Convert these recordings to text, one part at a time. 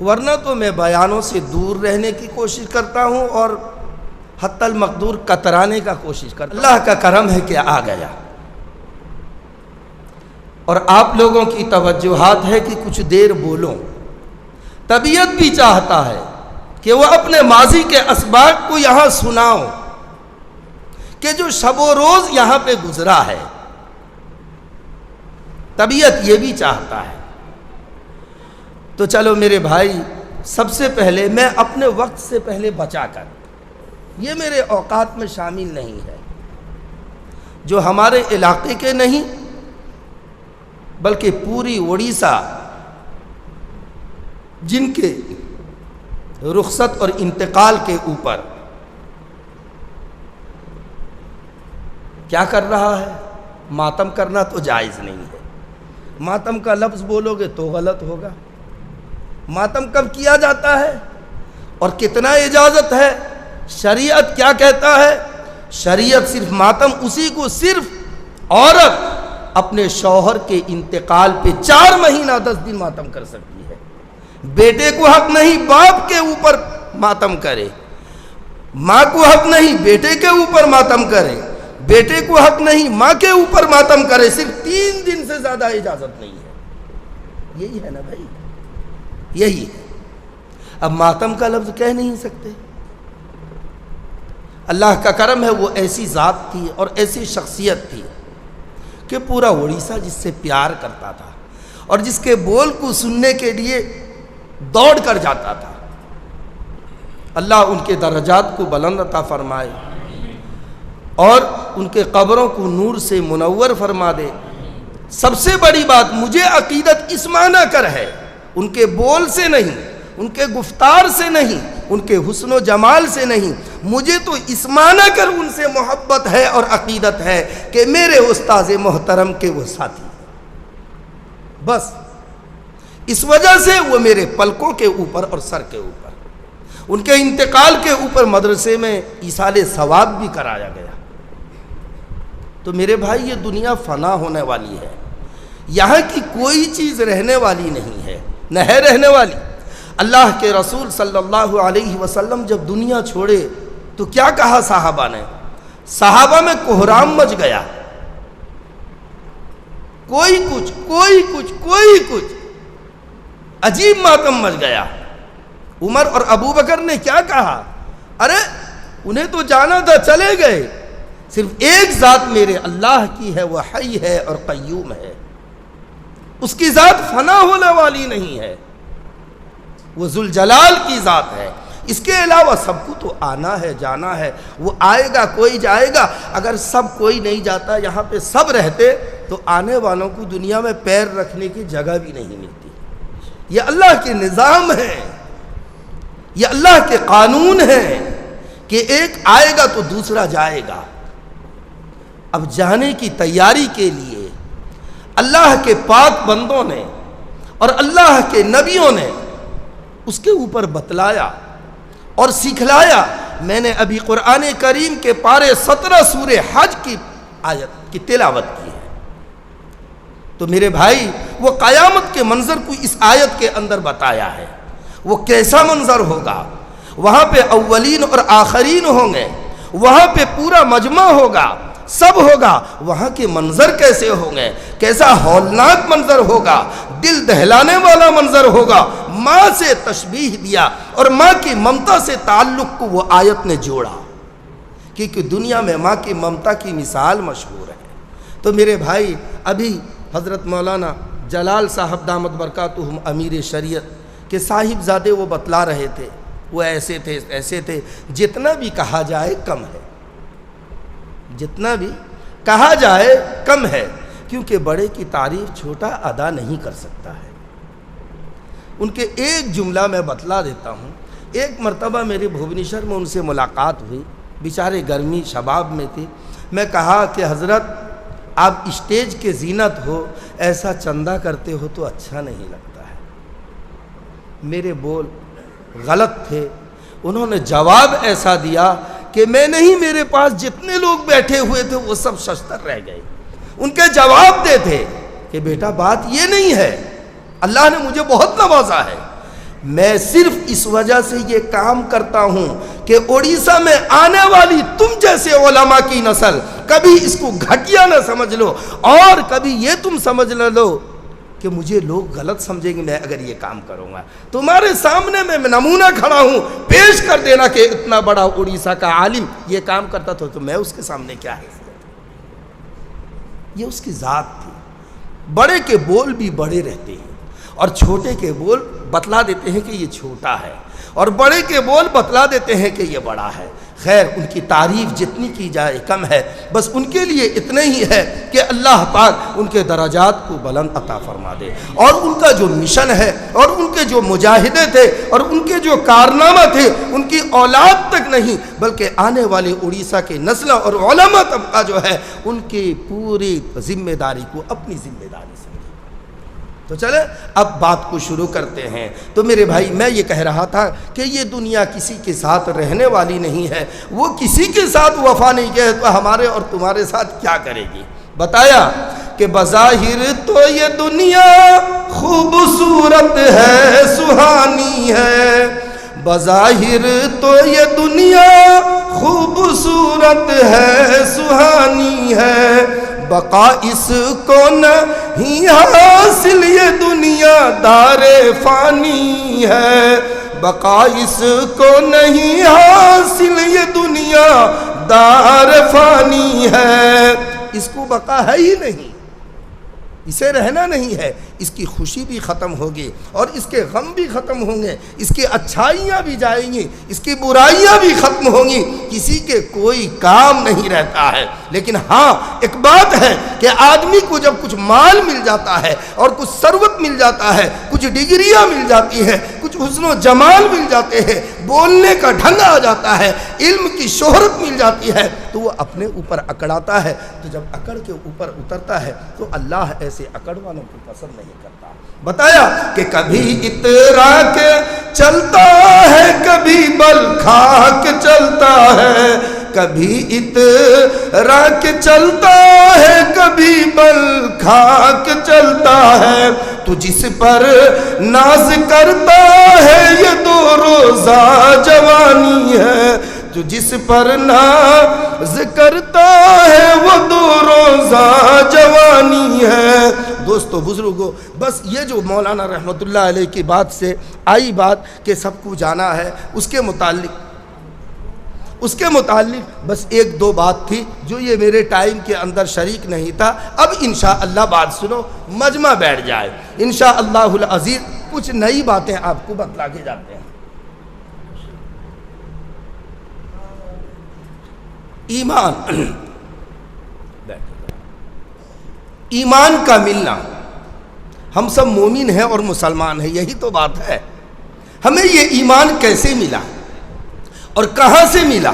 ورنہ تو میں بیانوں سے دور رہنے کی کوشش کرتا ہوں اور حتی المقدور کترانے کا کوشش کرتا ہوں۔ اللہ کا کرم ہے کہ آ گیا، اور آپ لوگوں کی توجہات ہے کہ کچھ دیر بولوں۔ طبیعت بھی چاہتا ہے کہ وہ اپنے ماضی کے اسباق کو یہاں سناؤ کہ جو شب و روز یہاں پہ گزرا ہے، طبیعت یہ بھی چاہتا ہے۔ تو چلو میرے بھائی، سب سے پہلے میں اپنے وقت سے پہلے بچا کر، یہ میرے اوقات میں شامل نہیں ہے، جو ہمارے علاقے کے نہیں بلکہ پوری اڑیسہ جن کے رخصت اور انتقال کے اوپر کیا کر رہا ہے؟ ماتم کرنا تو جائز نہیں ہے۔ ماتم کا لفظ بولو گے تو غلط ہوگا۔ ماتم کب کیا جاتا ہے اور کتنا اجازت ہے؟ شریعت کیا کہتا ہے؟ شریعت صرف ماتم اسی کو صرف عورت اپنے شوہر کے انتقال پہ 4 مہینہ 10 دن ماتم کر سکتی ہے۔ بیٹے کو حق نہیں باپ کے اوپر ماتم کرے، ماں کو حق نہیں بیٹے کے اوپر ماتم کرے، بیٹے کو حق نہیں ماں کے اوپر ماتم کرے، صرف 3 دن سے زیادہ اجازت نہیں ہے۔ یہی ہے نا بھائی، یہی ہے۔ اب ماتم کا لفظ کہہ نہیں سکتے۔ اللہ کا کرم ہے، وہ ایسی ذات تھی اور ایسی شخصیت تھی کہ پورا اڑیسہ جس سے پیار کرتا تھا اور جس کے بول کو سننے کے لیے دوڑ کر جاتا تھا۔ اللہ ان کے درجات کو بلند عطا فرمائے اور ان کے قبروں کو نور سے منور فرما دے۔ سب سے بڑی بات مجھے عقیدت اس معنی کر ہے، ان کے بول سے نہیں، ان کے گفتار سے نہیں، ان کے حسن و جمال سے نہیں، مجھے تو اس معنی کر ان سے محبت ہے اور عقیدت ہے کہ میرے استاذ محترم کے وہ ساتھی، بس اس وجہ سے وہ میرے پلکوں کے اوپر اور سر کے اوپر، ان کے انتقال کے اوپر مدرسے میں ایصال ثواب بھی کرایا گیا۔ تو میرے بھائی، یہ دنیا فنا ہونے والی ہے، یہاں کی کوئی چیز رہنے والی نہیں ہے، نہ ہے رہنے والی۔ اللہ کے رسول صلی اللہ علیہ وسلم جب دنیا چھوڑے تو کیا کہا صحابہ نے؟ صحابہ میں کوہرام مچ گیا، کوئی کچھ عجیب ماتم مچ گیا۔ عمر اور ابو بکر نے کیا کہا؟ ارے انہیں تو جانا تھا، چلے گئے، صرف ایک ذات میرے اللہ کی ہے، وہ حی ہے اور قیوم ہے، اس کی ذات فنا ہونے والی نہیں ہے، وہ ذوالجلال کی ذات ہے۔ اس کے علاوہ سب کو تو آنا ہے، جانا ہے، وہ آئے گا، کوئی جائے گا۔ اگر سب کوئی نہیں جاتا، یہاں پہ سب رہتے تو آنے والوں کو دنیا میں پیر رکھنے کی جگہ بھی نہیں ملتی۔ یہ اللہ کے نظام ہے، یہ اللہ کے قانون ہے کہ ایک آئے گا تو دوسرا جائے گا۔ اب جانے کی تیاری کے لیے اللہ کے پاک بندوں نے اور اللہ کے نبیوں نے اس کے اوپر بتلایا اور سکھلایا۔ میں نے ابھی قرآن کریم کے پارے 17 سورہ حج کی آیت کی تلاوت کی ہے۔ تو میرے بھائی، وہ قیامت کے منظر کو اس آیت کے اندر بتایا ہے، وہ کیسا منظر ہوگا۔ وہاں پہ اولین اور آخرین ہوں گے، وہاں پہ پورا مجمع ہوگا، سب ہوگا۔ وہاں کے منظر کیسے ہوں گے، کیسا ہولناک منظر ہوگا، دل دہلانے والا منظر ہوگا۔ ماں سے تشبیہ دیا اور ماں کی ممتا سے تعلق کو وہ آیت نے جوڑا، کیونکہ دنیا میں ماں کی ممتا کی مثال مشہور ہے۔ تو میرے بھائی، ابھی حضرت مولانا جلال صاحب دامت برکاتہم امیر شریعت کے صاحب زادے وہ بتلا رہے تھے، وہ ایسے تھے ایسے تھے۔ جتنا بھی کہا جائے کم ہے، جتنا بھی کہا جائے کم ہے، کیونکہ بڑے کی تعریف چھوٹا ادا نہیں کر سکتا ہے۔ ان کے ایک جملہ میں بتلا دیتا ہوں۔ ایک مرتبہ میری بھوونیشور میں ان سے ملاقات ہوئی، بیچارے گرمی شباب میں تھے۔ میں کہا کہ حضرت، آپ اسٹیج کے زینت ہو، ایسا چندہ کرتے ہو تو اچھا نہیں لگتا ہے۔ میرے بول غلط تھے، انہوں نے جواب ایسا دیا کہ میں نہیں، میرے پاس جتنے لوگ بیٹھے ہوئے تھے وہ سب ششتر رہ گئے۔ ان کے جواب دے تھے کہ بیٹا بات یہ نہیں ہے، اللہ نے مجھے بہت نوازا ہے، میں صرف اس وجہ سے یہ کام کرتا ہوں کہ اڑیسہ میں آنے والی تم جیسے علماء کی نسل کبھی اس کو گھٹیا نہ سمجھ لو، اور کبھی یہ تم سمجھ نہ لو کہ مجھے لوگ غلط سمجھیں گے میں اگر یہ کام کروں گا۔ تمہارے سامنے میں نمونہ کھڑا ہوں، پیش کر دینا کہ اتنا بڑا اڑیسہ کا عالم یہ کام کرتا تھا تو میں اس کے سامنے کیا حیثیت؟ یہ اس کی ذات تھی۔ بڑے کے بول بھی بڑے رہتے ہیں اور چھوٹے کے بول بتلا دیتے ہیں کہ یہ چھوٹا ہے، اور بڑے کے بول بتلا دیتے ہیں کہ یہ بڑا ہے۔ خیر، ان کی تعریف جتنی کی جائے کم ہے، بس ان کے لیے اتنے ہی ہے کہ اللہ پاک ان کے درجات کو بلند عطا فرما دے، اور ان کا جو مشن ہے اور ان کے جو مجاہدے تھے اور ان کے جو کارنامہ تھے ان کی اولاد تک نہیں بلکہ آنے والے اڑیسہ کے نسل اور علماء طبقہ جو ہے ان کی پوری ذمہ داری کو اپنی ذمہ داری سمجھے۔ تو چلیں اب بات کو شروع کرتے ہیں۔ تو میرے بھائی، میں یہ کہہ رہا تھا کہ یہ دنیا کسی کے ساتھ رہنے والی نہیں ہے، وہ کسی کے ساتھ وفا نہیں کہے تو ہمارے اور تمہارے ساتھ کیا کرے گی؟ بتایا کہ بظاہر تو یہ دنیا خوبصورت ہے، سہانی ہے، بظاہر تو یہ دنیا خوبصورت ہے، سہانی ہے، بقا اس کو نہیں حاصل یہ دنیا دار فانی ہے، بقا اس کو نہیں حاصل یہ دنیا دار فانی ہے۔ اس کو بقا ہے ہی نہیں، اسے رہنا نہیں ہے، اس کی خوشی بھی ختم ہوگی اور اس کے غم بھی ختم ہوں گے، اس کی اچھائیاں بھی جائیں گی، اس کی برائیاں بھی ختم ہوں گی، کسی کے کوئی کام نہیں رہتا ہے۔ لیکن ہاں ایک بات ہے کہ آدمی کو جب کچھ مال مل جاتا ہے اور کچھ ثروت مل جاتا ہے، کچھ ڈگریاں مل جاتی ہیں، کچھ حسن و جمال مل جاتے ہیں، بولنے کا ڈھنگ آ جاتا ہے، علم کی شہرت مل جاتی ہے، تو وہ اپنے اوپر اکڑاتا ہے۔ تو جب اکڑ کے اوپر اترتا ہے تو اللہ ایسے اکڑ والوں کو پسند نہیں کرتا۔ بتایا کہ کبھی اترا کے چلتا ہے، کبھی بل کھا کے چلتا ہے، کبھی اترا کے چلتا ہے، کبھی بل کھا کے چلتا ہے، تو جس پر ناز کرتا ہے یہ دو روزہ جوانی ہے، جو جس پر ناز کرتا ہے وہ دو روزہ جوانی ہے۔ دوستو بزرگو، بس یہ جو مولانا رحمت اللہ علیہ کی بات سے آئی بات کہ سب کو جانا ہے، اس کے متعلق بس ایک دو بات تھی جو یہ میرے ٹائم کے اندر شریک نہیں تھا۔ اب انشاءاللہ بات سنو، مجمع بیٹھ جائے انشاءاللہ العزیز، کچھ نئی باتیں آپ کو بتلا کے جاتے ہیں۔ ایمان کا ملنا، ہم سب مومن ہیں اور مسلمان ہیں، یہی تو بات ہے۔ ہمیں یہ ایمان کیسے ملا اور کہاں سے ملا؟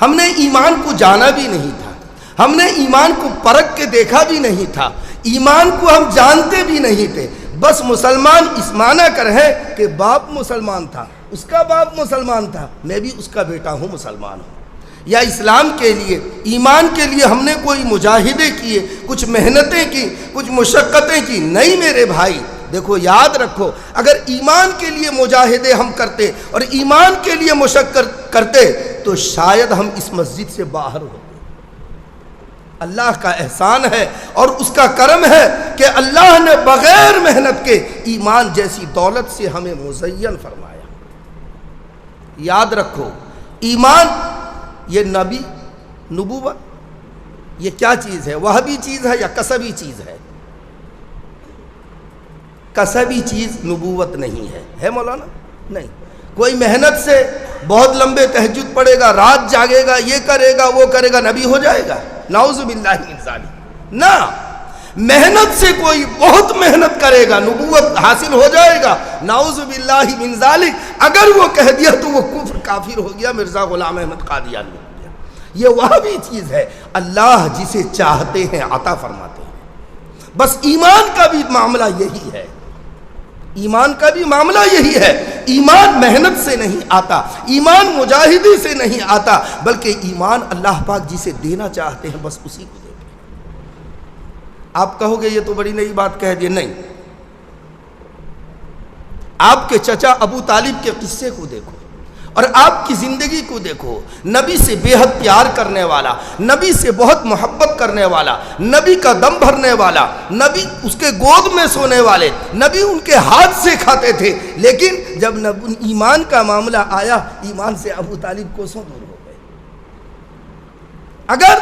ہم نے ایمان کو جانا بھی نہیں تھا، ہم نے ایمان کو پرکھ کے دیکھا بھی نہیں تھا، ایمان کو ہم جانتے بھی نہیں تھے۔ بس مسلمان اس معنی کر ہے کہ باپ مسلمان تھا، اس کا باپ مسلمان تھا، میں بھی اس کا بیٹا ہوں، مسلمان ہوں۔ یا اسلام کے لیے، ایمان کے لیے ہم نے کوئی مجاہدے کیے، کچھ محنتیں کی، کچھ مشقتیں کی؟ نہیں میرے بھائی، دیکھو یاد رکھو، اگر ایمان کے لیے مجاہدے ہم کرتے اور ایمان کے لیے مشقت کرتے تو شاید ہم اس مسجد سے باہر ہوتے۔ اللہ کا احسان ہے اور اس کا کرم ہے کہ اللہ نے بغیر محنت کے ایمان جیسی دولت سے ہمیں مزین فرمایا۔ یاد رکھو، ایمان یہ نبی، نبوت، یہ کیا چیز ہے؟ وہبی چیز ہے یا کسبی چیز ہے؟ کسبی چیز نبوت نہیں ہے مولانا؟ نہیں۔ کوئی محنت سے بہت لمبے تہجد پڑھے گا، رات جاگے گا، یہ کرے گا وہ کرے گا، نبی ہو جائے گا؟ نعوذ باللہ من ذالک۔ نہ، محنت سے کوئی بہت محنت کرے گا، نبوت حاصل ہو جائے گا؟ نعوذ باللہ من ذالک۔ اگر وہ کہہ دیا تو وہ کفر کافر ہو گیا، مرزا غلام احمد قادیانی ہو گیا۔ یہ وہ بھی چیز ہے، اللہ جسے چاہتے ہیں عطا فرماتے ہیں۔ بس ایمان کا بھی معاملہ یہی ہے، ایمان کا بھی معاملہ یہی ہے۔ ایمان محنت سے نہیں آتا، ایمان مجاہدی سے نہیں آتا، بلکہ ایمان اللہ پاک جسے دینا چاہتے ہیں بس اسی کو دیتے ہیں۔ آپ کہو گے یہ تو بڑی نئی بات کہہ دی، نہیں، آپ کے چچا ابو طالب کے قصے کو دیکھو اور آپ کی زندگی کو دیکھو. نبی سے بے حد پیار کرنے والا، نبی سے بہت محبت کرنے والا، نبی کا دم بھرنے والا، نبی اس کے گود میں سونے والے، نبی ان کے ہاتھ سے کھاتے تھے. لیکن جب ایمان کا معاملہ آیا، ایمان سے ابو طالب کوسوں دور ہو گئے. اگر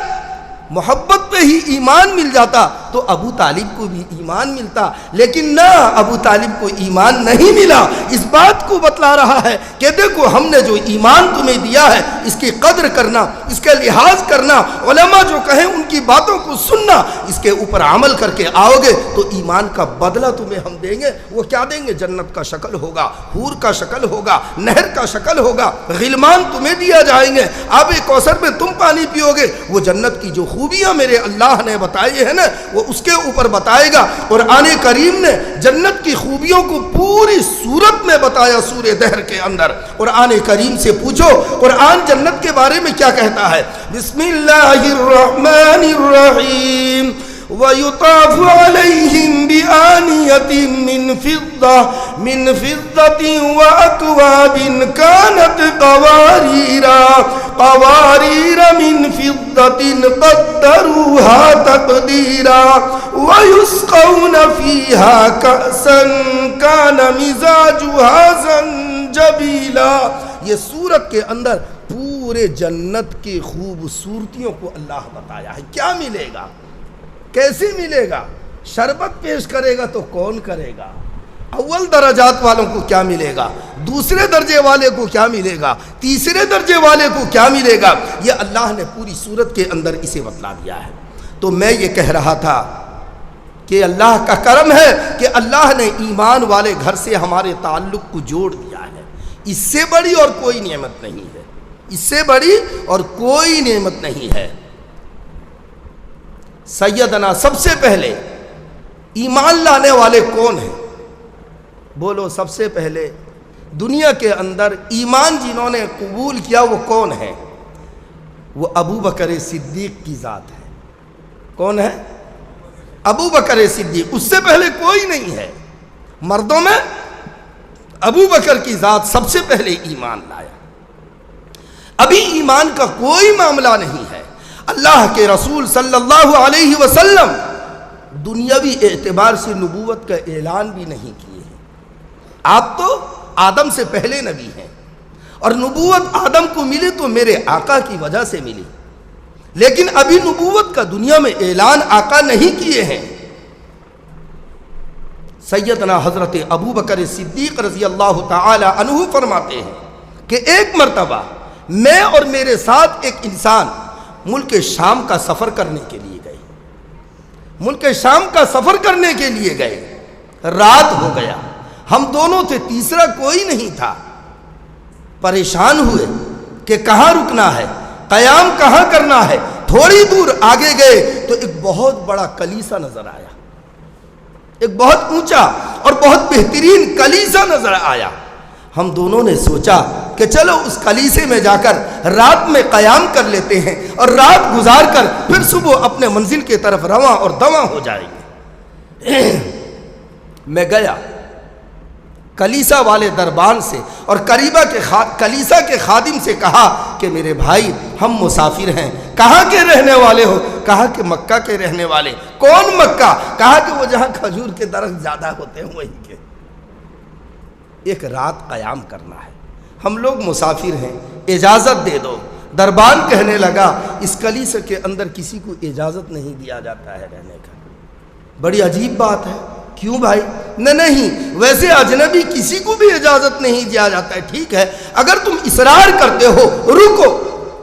محبت پہ ہی ایمان مل جاتا تو ابو طالب کو بھی ایمان ملتا، لیکن نہ، ابو طالب کو ایمان نہیں ملا. اس بات کو بتلا رہا ہے کہ دیکھو ہم نے جو ایمان تمہیں دیا ہے اس کی قدر کرنا، اس کا لحاظ کرنا، علماء جو کہیں ان کی باتوں کو سننا، اس کے اوپر عمل کر کے آؤ گے تو ایمان کا بدلہ تمہیں ہم دیں گے. وہ کیا دیں گے؟ جنت کا شکل ہوگا، حور کا شکل ہوگا، نہر کا شکل ہوگا، غلمان تمہیں دیا جائیں گے، آب کوثر میں تم پانی پیو گے. وہ جنت کی جو خوبیاں میرے اللہ نے بتائی ہیں نا، وہ اس کے اوپر بتائے گا. قرآن کریم نے جنت کی خوبیوں کو پوری صورت میں بتایا سورہ دہر کے اندر. قرآن کریم سے پوچھو قرآن جنت کے بارے میں کیا کہتا ہے. بسم اللہ الرحمن الرحیم. وَيُطَافُ عَلَيْهِمْ بِآنِيَةٍ مِّن فِضَّةٍ وَأَكْوَابٍ كَانَتْ قَوَارِيرَ مِن فِضَّةٍ قَدَّرُوهَا تَقْدِيرًا وَيُسْقَوْنَ فِيهَا كَأْسًا كَانَ مِزَاجُهَا زَنجَبِيلًا. یہ سورت کے اندر پورے جنت کی خوبصورتیوں کو اللہ بتایا ہے. کیا ملے گا، کیسے ملے گا؟ شربت پیش کرے گا تو کون کرے گا؟ اول درجات والوں کو کیا ملے گا، دوسرے درجے والے کو کیا ملے گا، تیسرے درجے والے کو کیا ملے گا؟ یہ اللہ نے پوری صورت کے اندر اسے بتلا دیا ہے. تو میں یہ کہہ رہا تھا کہ اللہ کا کرم ہے کہ اللہ نے ایمان والے گھر سے ہمارے تعلق کو جوڑ دیا ہے. اس سے بڑی اور کوئی نعمت نہیں ہے، اس سے بڑی اور کوئی نعمت نہیں ہے. سیدنا سب سے پہلے ایمان لانے والے کون ہیں؟ بولو، سب سے پہلے دنیا کے اندر ایمان جنہوں نے قبول کیا وہ کون ہے؟ وہ ابو بکر صدیق کی ذات ہے. کون ہے؟ ابو بکر صدیق. اس سے پہلے کوئی نہیں ہے. مردوں میں ابو بکر کی ذات سب سے پہلے ایمان لایا. ابھی ایمان کا کوئی معاملہ نہیں ہے. اللہ کے رسول صلی اللہ علیہ وسلم دنیاوی اعتبار سے نبوت کا اعلان بھی نہیں کیے ہیں. آپ تو آدم سے پہلے نبی ہیں اور نبوت آدم کو ملی تو میرے آقا کی وجہ سے ملی، لیکن ابھی نبوت کا دنیا میں اعلان آقا نہیں کیے ہیں. سیدنا حضرت ابو بکر صدیق رضی اللہ تعالی عنہ فرماتے ہیں کہ ایک مرتبہ میں اور میرے ساتھ ایک انسان ملک شام کا سفر کرنے کے لیے گئے. ملک شام کا سفر کرنے کے لیے گئے. رات ہو گیا، ہم دونوں تھے، تیسرا کوئی نہیں تھا. پریشان ہوئے کہ کہاں رکنا ہے، قیام کہاں کرنا ہے. تھوڑی دور آگے گئے تو ایک بہت بڑا کلیسا نظر آیا. ایک بہت اونچا اور بہت بہترین کلیسا نظر آیا. ہم دونوں نے سوچا کہ چلو اس کلیسے میں جا کر رات میں قیام کر لیتے ہیں اور رات گزار کر پھر صبح اپنے منزل کی طرف رواں اور دواں ہو جائیں گے. میں گیا کلیسا والے دربان سے اور کلیسا کے خادم سے کہا کہ میرے بھائی ہم مسافر ہیں. کہاں کے رہنے والے ہو؟ کہا کہ مکہ کے رہنے والے. کون مکہ؟ کہا کہ وہ جہاں کھجور کے درخت زیادہ ہوتے ہیں وہیں کے. ایک رات قیام کرنا ہے، ہم لوگ مسافر ہیں، اجازت دے دو. دربان کہنے لگا اس کلیسے کے اندر کسی کو اجازت نہیں دیا جاتا ہے رہنے کا. بڑی عجیب بات ہے. کیوں بھائی؟ نہیں، ویسے اجنبی کسی کو بھی اجازت نہیں دیا جاتا ہے. ٹھیک ہے، اگر تم اصرار کرتے ہو رکو،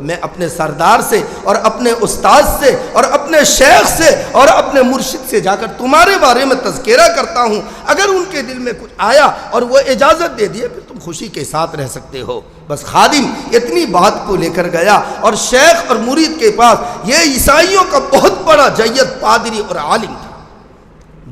میں اپنے سردار سے اور اپنے استاد سے اور اپنے شیخ سے اور اپنے مرشد سے جا کر تمہارے بارے میں تذکرہ کرتا ہوں. اگر ان کے دل میں کچھ آیا اور وہ اجازت دے دیے پھر تم خوشی کے ساتھ رہ سکتے ہو. بس خادم اتنی بات کو لے کر گیا اور شیخ اور مرید کے پاس، یہ عیسائیوں کا بہت بڑا جید پادری اور عالم تھا،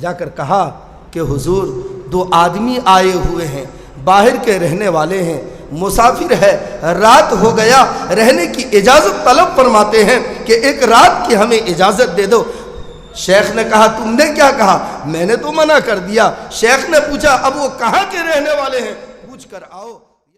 جا کر کہا کہ حضور 2 آدمی آئے ہوئے ہیں، باہر کے رہنے والے ہیں، مسافر ہے، رات ہو گیا، رہنے کی اجازت طلب فرماتے ہیں کہ ایک رات کی ہمیں اجازت دے دو. شیخ نے کہا تم نے کیا کہا؟ میں نے تو منع کر دیا۔ شیخ نے پوچھا اب وہ کہاں کے رہنے والے ہیں؟ پوچھ کر آؤ۔